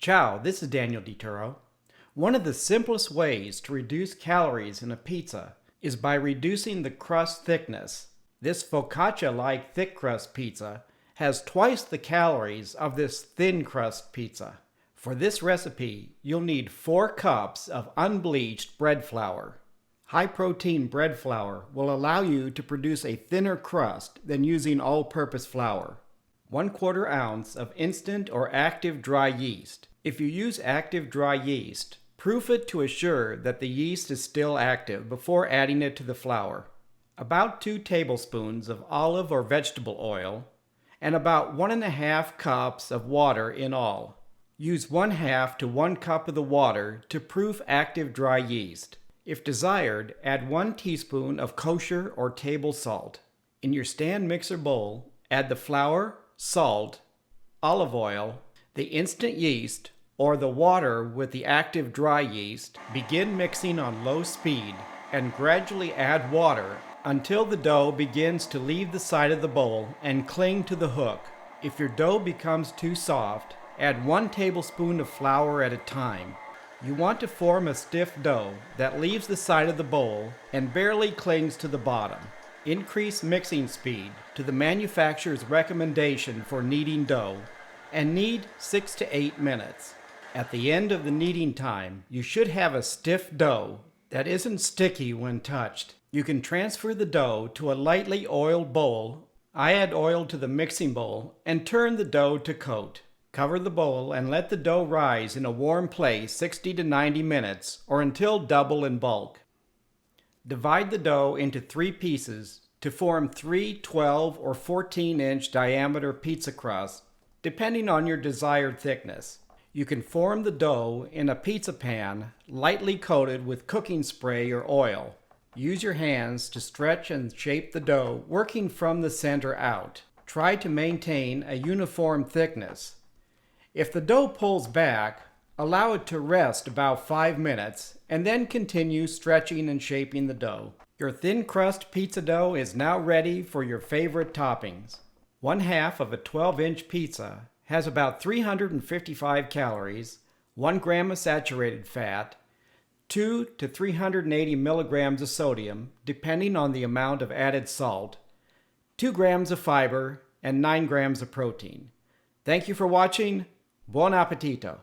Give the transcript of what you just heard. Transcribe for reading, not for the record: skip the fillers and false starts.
Ciao, this is Daniel DiTuro. One of the simplest ways to reduce calories in a pizza is by reducing the crust thickness. This focaccia-like thick crust pizza has twice the calories of this thin crust pizza. For this recipe, you'll need 4 cups of unbleached bread flour. High-protein bread flour will allow you to produce a thinner crust than using all-purpose flour. 1/4 ounce of instant or active dry yeast. If you use active dry yeast, proof it to assure that the yeast is still active before adding it to the flour. About 2 tablespoons of olive or vegetable oil, and about 1½ cups of water in all. Use 1/2 to 1 cup of the water to proof active dry yeast. If desired, add 1 teaspoon of kosher or table salt. In your stand mixer bowl, add the flour, salt, olive oil, the instant yeast, or the water with the active dry yeast. Begin mixing on low speed and gradually add water until the dough begins to leave the side of the bowl and cling to the hook. If your dough becomes too soft, add 1 tablespoon of flour at a time. You want to form a stiff dough that leaves the side of the bowl and barely clings to the bottom. Increase mixing speed to the manufacturer's recommendation for kneading dough and knead 6 to 8 minutes. At the end of the kneading time, you should have a stiff dough that isn't sticky when touched. You can transfer the dough to a lightly oiled bowl. I add oil to the mixing bowl and turn the dough to coat. Cover the bowl and let the dough rise in a warm place 60 to 90 minutes or until double in bulk. Divide the dough into 3 pieces to form 3 12 or 14-inch diameter pizza crusts, depending on your desired thickness. You can form the dough in a pizza pan lightly coated with cooking spray or oil. Use your hands to stretch and shape the dough, working from the center out. Try to maintain a uniform thickness. If the dough pulls back, allow it to rest about 5 minutes and then continue stretching and shaping the dough. Your thin crust pizza dough is now ready for your favorite toppings. 1/2 of a 12-inch pizza has about 355 calories, 1 gram of saturated fat, 2 to 380 milligrams of sodium, depending on the amount of added salt, 2 grams of fiber, and 9 grams of protein. Thank you for watching. Buon appetito!